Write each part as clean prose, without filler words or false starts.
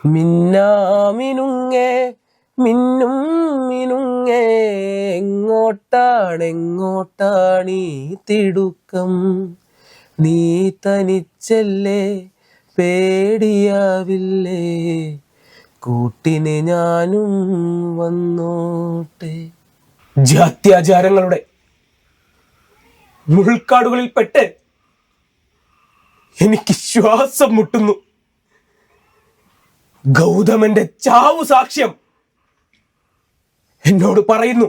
മിന്നാമിനുങ്ങേ മിന്നും മിനുങ്ങേ എങ്ങോട്ടാണീ തിടുക്കം? നീ തനിച്ചല്ലേ, പേടിയാവില്ലേ, കൂട്ടിന് ഞാനും വന്നോട്ടെ. ജാത്യാചാരങ്ങളുടെ മുൾക്കാടുകളിൽ പെട്ട് എനിക്ക് ശ്വാസം മുട്ടുന്നു. ഗൗതമന്റെ ചാവു സാക്ഷ്യം എന്നോട് പറയുന്നു,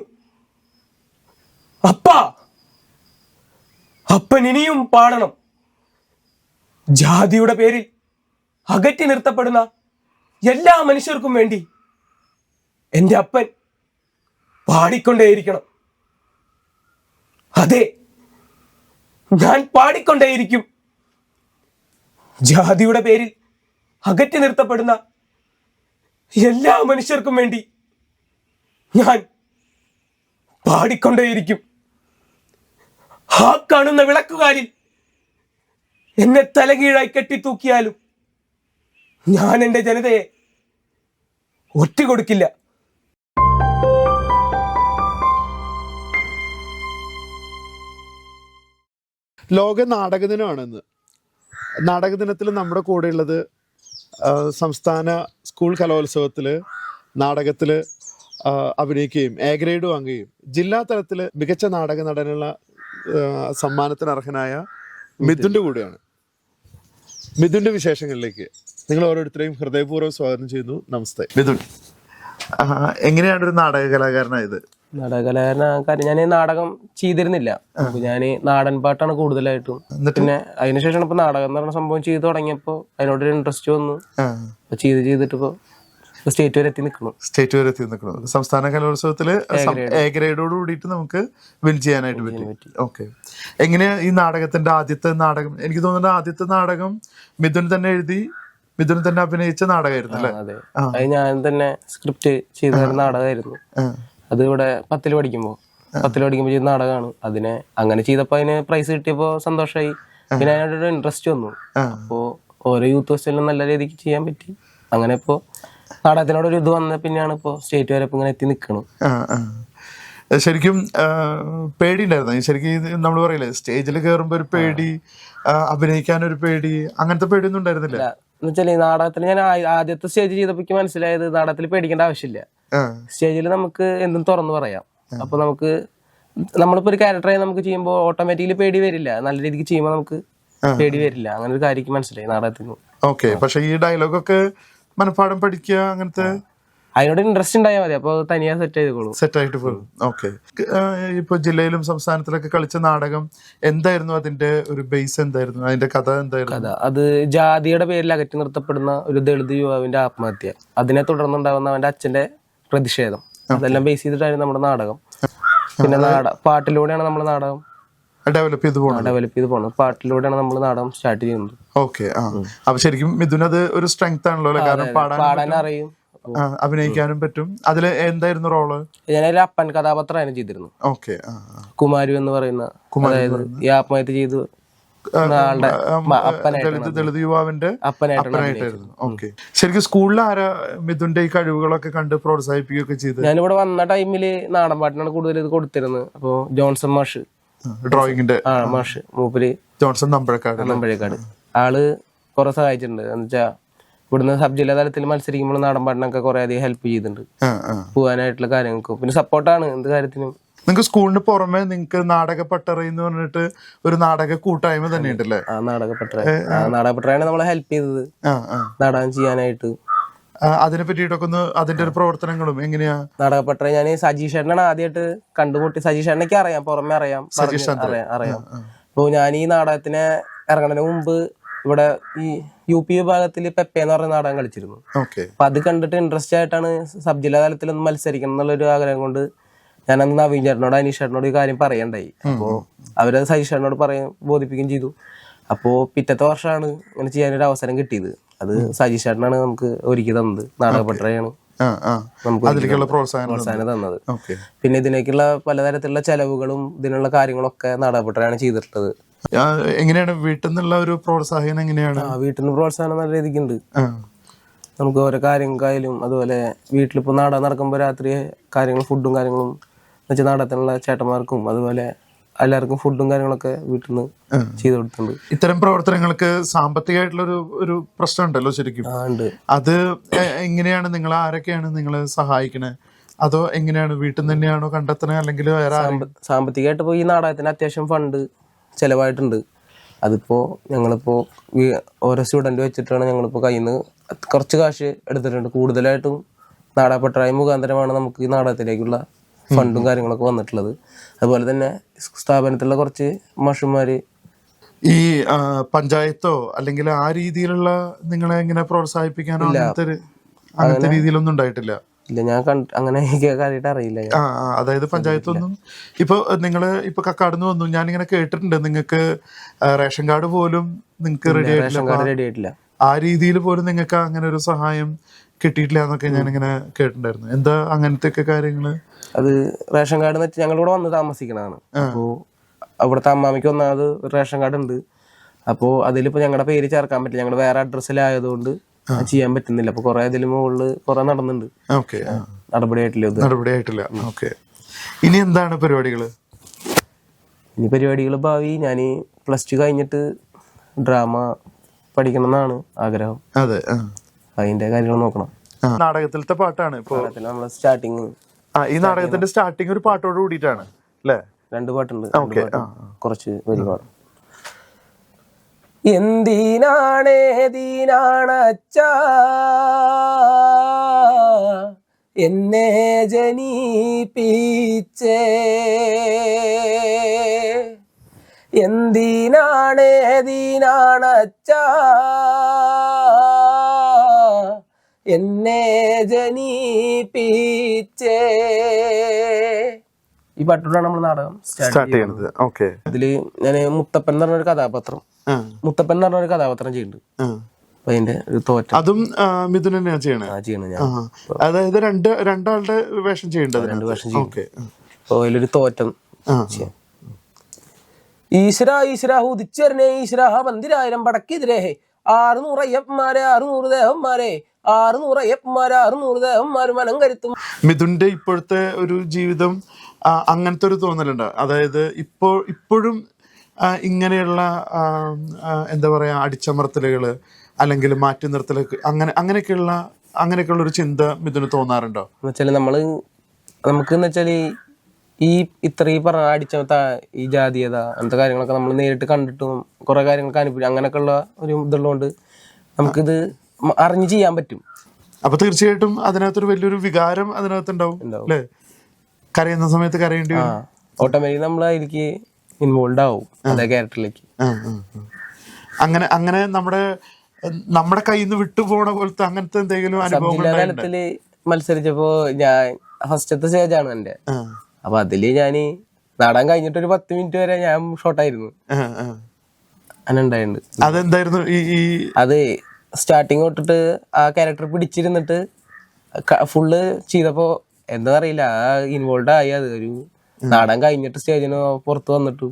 അപ്പൻ ഇനിയും പാടണം. ജാതിയുടെ പേരിൽ അകറ്റി നിർത്തപ്പെടുന്ന എല്ലാ മനുഷ്യർക്കും വേണ്ടി എൻ്റെ അപ്പൻ പാടിക്കൊണ്ടേയിരിക്കണം. അതെ, ഞാൻ പാടിക്കൊണ്ടേയിരിക്കും. ജാതിയുടെ പേരിൽ അകറ്റി നിർത്തപ്പെടുന്ന എല്ലാ മനുഷ്യർക്കും വേണ്ടി ഞാൻ പാടിക്കൊണ്ടേയിരിക്കും. ആ കാണുന്ന വിളക്കുകാരിൽ എന്നെ തലകീഴായി കെട്ടിത്തൂക്കിയാലും ഞാൻ എൻ്റെ ജനതയെ ഒറ്റുകൊടുക്കില്ല. ലോക നാടക ദിനമാണെന്ന്. നാടക ദിനത്തിൽ നമ്മുടെ കൂടെയുള്ളത് സംസ്ഥാന സ്കൂൾ കലോത്സവത്തിൽ നാടകത്തിൽ അഭിനയിക്കുകയും എ ഗ്രേഡ് വാങ്ങുകയും ജില്ലാ തലത്തിൽ മികച്ച നാടക നടനുള്ള സമ്മാനത്തിന് അർഹനായ മിഥുൻ്റെ കൂടെയാണ്. മിഥുൻ്റെ വിശേഷങ്ങളിലേക്ക് നിങ്ങൾ ഓരോരുത്തരെയും ഹൃദയപൂർവ്വം സ്വാഗതം ചെയ്യുന്നു. നമസ്തേ. മിഥുൻ, എങ്ങനെയാണ് ഒരു നാടക കലാകാരനായത്? നാടകകലാകാരൻ ഞാൻ നാടകം ചെയ്തിരുന്നില്ല. ഞാൻ നാടൻ പാട്ടാണ് കൂടുതലായിട്ടും. പിന്നെ അതിനുശേഷം ഇപ്പൊ നാടകം എന്ന് പറഞ്ഞ സംഭവം ചെയ്ത് തുടങ്ങിയപ്പോ അതിനോടൊരു ഇൻട്രസ്റ്റ് വന്നു. ചെയ്തിട്ട് ഇപ്പൊ സ്റ്റേറ്റ് വരെ എത്തി നിൽക്കണം. സംസ്ഥാന കലോത്സവത്തില് എ ഗ്രേഡോട് കൂടിയിട്ട് നമുക്ക് വിൻ ചെയ്യാനായിട്ട് പറ്റി. ഓക്കെ, എങ്ങനെയാ ഈ നാടകത്തിന്റെ ആദ്യത്തെ നാടകം? എനിക്ക് തോന്നുന്നത് ആദ്യത്തെ നാടകം മിഥുൻ തന്നെ എഴുതി, മിഥുൻ തന്നെ അഭിനയിച്ച നാടകമായിരുന്നു അല്ലേ? അതെ, അത് ഞാൻ തന്നെ സ്ക്രിപ്റ്റ് ചെയ്ത നാടകമായിരുന്നു. അത് ഇവിടെ 10ൽ പഠിക്കുമ്പോൾ ചെയ്ത നാടകമാണ്. അതിനെ അങ്ങനെ ചെയ്തപ്പോ അതിന് പ്രൈസ് കിട്ടിയപ്പോ സന്തോഷമായി. പിന്നെ അതിനോടൊരു ഇൻട്രസ്റ്റ് വന്നു. അപ്പോ ഓരോ യൂത്ത് ഫെസ്റ്റിവലും നല്ല രീതിക്ക് ചെയ്യാൻ പറ്റി. അങ്ങനെ ഇപ്പോ നാടകത്തിനോടൊരു ഇത് വന്ന പിന്നെയാണ് ഇപ്പോ സ്റ്റേറ്റ് വരെ ഇങ്ങനെ എത്തി നിൽക്കണം. ശരിക്കും പേടി ഉണ്ടായിരുന്നു? ശരിക്കും നമ്മൾ പറയില്ലേ, സ്റ്റേജിൽ കയറുമ്പോ ഒരു പേടി, അഭിനയിക്കാനൊരു പേടി, അങ്ങനത്തെ പേടിയൊന്നും ഉണ്ടായിരുന്നില്ല? എന്നുവെച്ചാൽ ഈ നാടകത്തിൽ ഞാൻ ആദ്യത്തെ സ്റ്റേജ് ചെയ്തപ്പോ മനസ്സിലായത് നാടകത്തിൽ പേടിക്കേണ്ട ആവശ്യമില്ല. സ്റ്റേജിൽ നമുക്ക് എന്തും തുറന്നു പറയാം. അപ്പൊ നമ്മളിപ്പോ ഒരു ക്യാരക്ടറായി നമുക്ക് ചെയ്യുമ്പോൾ ഓട്ടോമാറ്റിക്കലി പേടി വരില്ല. നല്ല രീതിക്ക് ചെയ്യുമ്പോൾ നമുക്ക് പേടി വരില്ല. അങ്ങനെ ഒരു കാര്യം മനസ്സിലായി നാടകത്തിൽ നിന്ന്. ഓക്കെ, പക്ഷെ ഈ ഡയലോഗൊക്കെ മനഃപ്പാഠം പഠിക്കുക, അങ്ങനത്തെ അതിനോട് ഇൻട്രസ്റ്റ് ഉണ്ടായാൽ മതി. അപ്പൊ തനിയാ സെറ്റ് ആയിട്ട് പോകും. ഓക്കെ, ഇപ്പൊ ജില്ലയിലും സംസ്ഥാനത്തിലൊക്കെ കളിച്ച നാടകം എന്തായിരുന്നു? അതിന്റെ ഒരു ബേസ് എന്തായിരുന്നു? അതിന്റെ കഥ എന്തായിരുന്നു? അത് ജാതിയുടെ പേരിൽ അകറ്റി നിർത്തപ്പെടുന്ന ഒരു ദളിത് യുവാവിന്റെ ആത്മഹത്യ, അതിനെ തുടർന്നുണ്ടാവുന്ന അവന്റെ അച്ഛന്റെ പ്രതിഷേധം, അതെല്ലാം ബേസ് ചെയ്തിട്ടായിരുന്നു നമ്മുടെ നാടകം. പിന്നെ പാട്ടിലൂടെയാണ് നമ്മുടെ നാടകം ഡെവലപ്പ് ചെയ്ത് പോകണം. പാട്ടിലൂടെയാണ് നമ്മൾ നാടകം സ്റ്റാർട്ട് ചെയ്യുന്നത്. ഓക്കെ, അപ്പൊ ശരിക്കും മിഥുനത് ഒരു സ്ട്രെങ്ത് ആണല്ലോ, കാരണം പാടാൻ അറിയും, അഭിനയിക്കാനും പറ്റും. അതില് എന്തായിരുന്നു റോള്? ഞാനൊരു അപ്പൻ കഥാപാത്രമാണ് ചെയ്തിരുന്നു. ഓക്കെ, കുമാരു എന്ന് പറയുന്ന, അതായത് ഈ ആത്മഹത്യ ചെയ്ത് ദളിത് യുവാവിന്റെ അപ്പനായിട്ടായിരുന്നു. ഓക്കെ, ശരിക്കും സ്കൂളിൽ ആരാ മിഥുന്റെ ഈ കഴിവുകളൊക്കെ കണ്ട് പ്രോത്സാഹിപ്പിക്കുകയൊക്കെ ചെയ്ത്? ഞാനിവിടെ വന്ന ടൈമില് നാടൻ പാട്ടിനാണ് കൂടുതൽ ഇത് കൊടുത്തിരുന്നത്. അപ്പൊ ജോൺസൺ മാഷ്, ഡ്രോയിങ്ങിന്റെ മാഷ്, മൂപ്പര് ജോൺസൺ നമ്പഴക്കാട്, ആള് കുറെ സഹായിച്ചിട്ടുണ്ട്. എന്ന് വെച്ചാ ഇവിടുന്ന് സബ് ജില്ലാ തലത്തിൽ മത്സരിക്കുമ്പോൾ നാടൻ പാട്ടിനൊക്കെ കുറെ അധികം ഹെൽപ്പ് ചെയ്തിട്ടുണ്ട് പോകാനായിട്ടുള്ള കാര്യങ്ങൾക്കും. പിന്നെ സപ്പോർട്ടാണ് എന്ത് കാര്യത്തിനും. നിങ്ങൾക്ക് സ്കൂളിന് പുറമെ നിങ്ങൾക്ക് നാടക പട്ടറ എന്ന് പറഞ്ഞിട്ട് ഒരു നാടക കൂട്ടായ്മ തന്നെ ഉണ്ടല്ലേ? നാടകപ്പട്ടറയാണ് നമ്മളെ ഹെൽപ്പ് ചെയ്തത് നാടകം ചെയ്യാനായിട്ട്. അതിനെ പറ്റിയിട്ടൊക്കെ ഒന്ന് അതിന്റെ ഒരു പ്രവർത്തനങ്ങളും എങ്ങനെയാ? നാടകപ്പട്ടറ ഞാൻ സജീഷ് ചേട്ടനാണ് ആദ്യമായിട്ട് കണ്ടുമുട്ടി. സജീഷ് ചേട്ടനൊക്കെ അറിയാം, പുറമെ അറിയാം. അപ്പൊ ഞാൻ ഈ നാടകത്തിന് ഇറങ്ങുന്നതിന് മുമ്പ് ഇവിടെ ഈ UP വിഭാഗത്തിൽ പെപ്പെ എന്ന് പറഞ്ഞ നാടകം കളിച്ചിരുന്നു. അപ്പൊ അത് കണ്ടിട്ട് ഇൻട്രസ്റ്റ് ആയിട്ടാണ് സബ് ജില്ലാ തലത്തിലൊന്ന് മത്സരിക്കണം എന്നുള്ളൊരു ആഗ്രഹം കൊണ്ട് ഞാൻ അന്ന് നവീൻ ചേട്ടനോട് അനീഷ് ചേട്ടനോട് ഈ കാര്യം പറയണ്ടായി. അപ്പോ അവരത് സജീഷ് ചേട്ടനോട് ബോധിപ്പിക്കുകയും ചെയ്തു. അപ്പോ പിറ്റത്തെ വർഷമാണ് ഇങ്ങനെ ചെയ്യാനൊരു അവസരം കിട്ടിയത്. അത് സജീഷ് ചേട്ടനാണ് നമുക്ക് ഒരുക്കി തന്നത്. നാടകപ്പട്ടറയാണ് നമുക്ക് പ്രോത്സാഹനം തന്നത്. പിന്നെ ഇതിനേക്കുള്ള പലതരത്തിലുള്ള ചെലവുകളും ഇതിനുള്ള കാര്യങ്ങളൊക്കെ നാടകപ്പട്ടറയാണ് ചെയ്തിട്ടുള്ളത്. എങ്ങനെയാണ് വീട്ടിൽ നിന്നുള്ള ഒരു പ്രോത്സാഹനം? എങ്ങനെയാണ്? വീട്ടിൽ നിന്ന് പ്രോത്സാഹനം നല്ല രീതിക്കുണ്ട്. നമുക്ക് ഓരോ കാര്യങ്ങൾക്കായാലും അതുപോലെ വീട്ടിലിപ്പോൾ നാടകം നടക്കുമ്പോൾ രാത്രി കാര്യങ്ങൾ ഫുഡും കാര്യങ്ങളും എന്ന് വെച്ചാൽ നാടകത്തിനുള്ള ചേട്ടന്മാർക്കും അതുപോലെ എല്ലാവർക്കും ഫുഡും കാര്യങ്ങളൊക്കെ വീട്ടിൽ നിന്ന് ചെയ്തു കൊടുത്തിട്ടുണ്ട്. ഇത്തരം പ്രവർത്തനങ്ങൾക്ക് സാമ്പത്തികമായിട്ടുള്ള ഒരു പ്രശ്നം ഉണ്ടല്ലോ ശരിക്കും. ഉണ്ട്. അത് എങ്ങനെയാണ് നിങ്ങൾ ആരൊക്കെയാണ് നിങ്ങളെ സഹായിക്കണേ? അതോ എങ്ങനെയാണ് വീട്ടിൽ നിന്ന് തന്നെയാണോ കണ്ടെത്തണേ അല്ലെങ്കിൽ വേറെ സാമ്പത്തികമായിട്ട് ഇപ്പോൾ ഈ നാടകത്തിന് അത്യാവശ്യം ഫണ്ട് ചിലവായിട്ടുണ്ട്. അതിപ്പോൾ ഞങ്ങളിപ്പോൾ ഓരോ സ്റ്റുഡൻറ്റ് വെച്ചിട്ടാണ് ഞങ്ങളിപ്പോൾ കയ്യിൽ നിന്ന് കുറച്ച് കാശ് എടുത്തിട്ടുണ്ട്. കൂടുതലായിട്ടും നാടകപ്പട്ടറായി മുഖാന്തരമാണ് നമുക്ക് ഈ നാടകത്തിലേക്കുള്ള ഫണ്ടും കാര്യങ്ങളൊക്കെ വന്നിട്ടുള്ളത്. അതുപോലെ തന്നെ സ്ഥാപനത്തിലുള്ള കുറച്ച് മാഷന്മാര് ഈ പഞ്ചായത്തോ അല്ലെങ്കിൽ ആ രീതിയിലുള്ള നിങ്ങളെ എങ്ങനെ പ്രോത്സാഹിപ്പിക്കാനോ അങ്ങനത്തെ രീതിയിലൊന്നും ഉണ്ടായിട്ടില്ല? ഇല്ല, ഞാൻ അങ്ങനെ കാര്യമായിട്ട് അറിയില്ല. അതായത് പഞ്ചായത്തൊന്നും ഇപ്പൊ നിങ്ങള് ഇപ്പൊ കക്കാടുന്ന് വന്നു, ഞാനിങ്ങനെ കേട്ടിട്ടുണ്ട് നിങ്ങൾക്ക് റേഷൻ കാർഡ് പോലും നിങ്ങൾക്ക് റെഡി ആയിട്ടില്ല. ആ രീതിയിൽ പോലും നിങ്ങൾക്ക് അങ്ങനെ ഒരു സഹായം കിട്ടിയിട്ടില്ല എന്നൊക്കെ ഞാനിങ്ങനെ കേട്ടിട്ടുണ്ടായിരുന്നു. എന്താ അങ്ങനത്തെ ഒക്കെ കാര്യങ്ങള്? അത് റേഷൻ കാർഡ് എന്ന് വെച്ചാൽ ഞങ്ങളിവിടെ വന്ന് താമസിക്കണതാണ്. അപ്പോൾ അവിടുത്തെ അമ്മാമിക്ക് ഒന്നാമത് റേഷൻ കാർഡ് ഉണ്ട്. അപ്പോൾ അതിലിപ്പോൾ ഞങ്ങളുടെ പേര് ചേർക്കാൻ പറ്റില്ല, ഞങ്ങൾ വേറെ അഡ്രസ്സിലായതുകൊണ്ട് ചെയ്യാൻ പറ്റുന്നില്ല. അപ്പൊ കുറെ അതിൽ മുകളിൽ കുറെ നടന്നുണ്ട്. നടപടിയായിട്ടില്ല. ഇനി എന്താണ് പരിപാടികള്? ഇനി പരിപാടികൾ ഭാവി ഞാൻ +2 കഴിഞ്ഞിട്ട് ഡ്രാമ പഠിക്കണം എന്നാണ് ആഗ്രഹം. അതെ, അതിന്റെ കാര്യങ്ങൾ നോക്കണം. നാടകത്തിലത്തെ പാട്ടാണ് ഇപ്പൊ നമ്മള് സ്റ്റാർട്ടിങ്. ഈ നാടകത്തിന്റെ സ്റ്റാർട്ടിങ് ഒരു പാട്ടോട് കൂടിയിട്ടാണ് അല്ലേ? 2 പാട്ടുണ്ട്. കുറച്ച് ഒരുപാട്. എന്തിനാണേതിനാണച്ച എന്നെ ജനിപ്പിച്ചേ, എന്തിനാണേതിനാണച്ച എന്നെ ജനിപ്പിച്ചേ. ഈ പാട്ടോടാണ് നമ്മൾ നാടകം സ്റ്റാർട്ട് ചെയ്യുന്നത്. അതില് ഞാൻ മുത്തപ്പൻ എന്ന് പറഞ്ഞൊരു കഥാപാത്രം ചെയ്യുന്നുണ്ട്. അതിന്റെ തോറ്റം അതും മിഥുൻ തന്നെയാണ് ചെയ്യണേ? അതായത് രണ്ടാളുടെ വേഷം ചെയ്യേണ്ടത്. 2 വേഷം ചെയ്യും. അതിലൊരു തോറ്റം. ഈശ്വര ഈശ്വര ഉദിച്ചറിനെ ഈശ്വര പന്തിരായിരം പടക്കെതിരേ 600 അയ്യപ്പന്മാരെ 600 ദേവന്മാരെ 600 അയ്യപ്പന്മാരെ 600 ദേവന്മാര് മനം കരുത്തും. മിഥുന്റെ ഇപ്പോഴത്തെ ഒരു ജീവിതം അങ്ങനത്തെ ഒരു തോന്നലുണ്ട്. അതായത് ഇപ്പോഴും ഇങ്ങനെയുള്ള എന്താ പറയാ അടിച്ചമർത്തലുകള് അല്ലെങ്കിൽ മാറ്റി നിർത്തലുകൾ അങ്ങനെയൊക്കെയുള്ള ഒരു ചിന്ത മിഥുന് തോന്നാറുണ്ടോ? എന്നുവെച്ചാല് നമുക്ക് ഈ ഇത്രയും പറഞ്ഞ അടിച്ചമർത്ത ഈ ജാതീയത അങ്ങനത്തെ കാര്യങ്ങളൊക്കെ നമ്മൾ നേരിട്ട് കണ്ടിട്ടും കുറെ കാര്യങ്ങൾക്ക് അനുഭവിക്കും. അങ്ങനെയൊക്കെയുള്ള ഒരു ഇതുള്ളതുകൊണ്ട് നമുക്കിത് അറിഞ്ഞ് ചെയ്യാൻ പറ്റും. അപ്പൊ തീർച്ചയായിട്ടും അതിനകത്തൊരു വലിയൊരു വികാരം അതിനകത്തുണ്ടാവും അല്ലേ? കരയുന്ന സമയത്ത് കരയേണ്ടി വരും. ഓട്ടോമാറ്റിക് നമ്മൾ അതിലേക്ക് ഇൻവോൾവ് ആവും അതേ ക്യാരക്ടറിലേക്ക്. അങ്ങനെ നമ്മുടെ കയ്യിൽ നിന്ന് വിട്ടുപോണ പോലത്തെ അങ്ങനത്തെ എന്തെങ്കിലും അനുഭവം? തലത്തില് മത്സരിച്ചപ്പോ ഞാൻ ഫസ്റ്റത്തെ സ്റ്റേജാണ് എന്റെ. അപ്പൊ അതില് ഞാന് നാടകം കഴിഞ്ഞിട്ട് ഒരു 10 മിനിറ്റ് വരെ ഞാൻ ഷോർട്ടായിരുന്നു. അങ്ങനെ ഉണ്ടായിട്ടുണ്ട്. അതെന്തായിരുന്നു? അത് സ്റ്റാർട്ടിങ് തൊട്ടിട്ട് ആ ക്യാരക്ടർ പിടിച്ചിരുന്നിട്ട് ഫുള്ള് ചെയ്തപ്പോ എന്താ അറിയില്ല, ആ ഇൻവോൾവ് ആയി. അത് ഒരു നാടകം കഴിഞ്ഞിട്ട് സ്റ്റേജിന് പുറത്ത് വന്നിട്ടു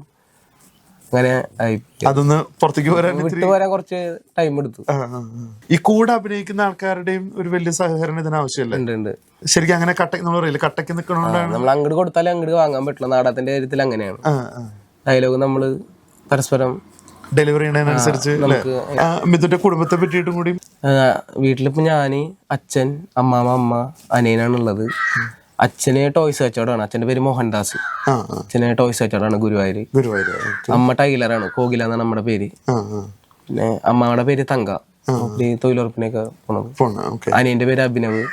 അങ്ങനെ അതൊന്ന് പുറത്തേക്ക് വിട്ടുപോരാൻ കുറച്ച് ടൈം എടുത്തു. ഈ കൂടെ അഭിനയിക്കുന്ന ആൾക്കാരുടെയും ഒരു വലിയ സഹകരണം ഇതിന് ആവശ്യമില്ല. ശരിക്കും അങ്ങനെ കട്ടക്ക് നിൽക്കണോണ്ടാണ് നമ്മൾ അങ്ങോട്ട് കൊടുത്താലേ അങ്ങോട്ട് വാങ്ങാൻ പറ്റില്ല. നാടകത്തിന്റെ കാര്യത്തിൽ അങ്ങനെയാണ്. ഡയലോഗ് നമ്മള് പരസ്പരം ഡെലിവറി ചെയ്യുന്നതിനനുസരിച്ച്. മിഥുന്റെ കുടുംബത്തെ പറ്റിയിട്ടും കൂടി വീട്ടിലിപ്പോ ഞാന്, അച്ഛൻ, അമ്മ, അനിയനാണുള്ളത്. അച്ഛന് ടോയ്സ് കച്ചവടമാണ്. അച്ഛന്റെ പേര് മോഹൻദാസ്. അച്ഛന് ടോയ്സ് കച്ചവടമാണ് ഗുരുവായൂര്. അമ്മ ടൈലറാണ്, കോകില എന്നാണ് നമ്മുടെ പേര്. പിന്നെ അമ്മയുടെ പേര് തങ്ക, തൊഴിലുറപ്പിനൊക്കെ പോണത്. അനിയന്റെ പേര് അഭിനവ്.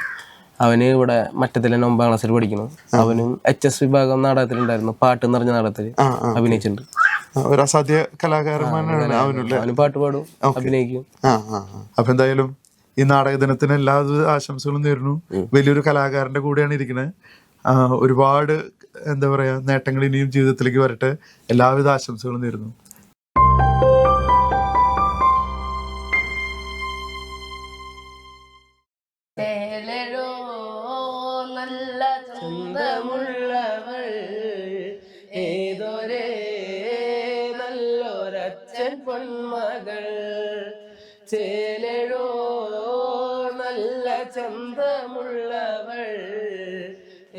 അവന് ഇവിടെ മറ്റത്തിലെ 9ാം ക്ലാസ്സിൽ പഠിക്കുന്നു. അവനും HS വിഭാഗം നാടകത്തിലുണ്ടായിരുന്നു. പാട്ട് എന്ന് പറഞ്ഞ നാടകത്തില് അഭിനയിച്ചിട്ടുണ്ട്. ഒരു അസാധ്യ കലാകാരന്മാരാണ്. അവന് പാട്ട് പാടും, അഭിനയിക്കും. അപ്പൊ എന്തായാലും ഈ നാടക ദിനത്തിന് എല്ലാവിധ ആശംസകളും നേരുന്നു. വലിയൊരു കലാകാരന്റെ കൂടെയാണ് ഇരിക്കുന്നത്. ഒരുപാട് എന്താ പറയാ നേട്ടങ്ങൾ ഇനിയും ജീവിതത്തിലേക്ക് വരട്ടെ. എല്ലാവിധ ആശംസകളും നേരുന്നു. ഏതൊരേ നല്ലൊരച്ഛൻ പൊന്മകൾ ചേലഴോ നല്ല നല്ല ചന്തമുള്ളവൾ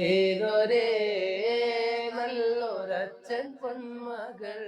ഏതൊരേ നല്ലൊരച്ഛൻ പൊന്മകൾ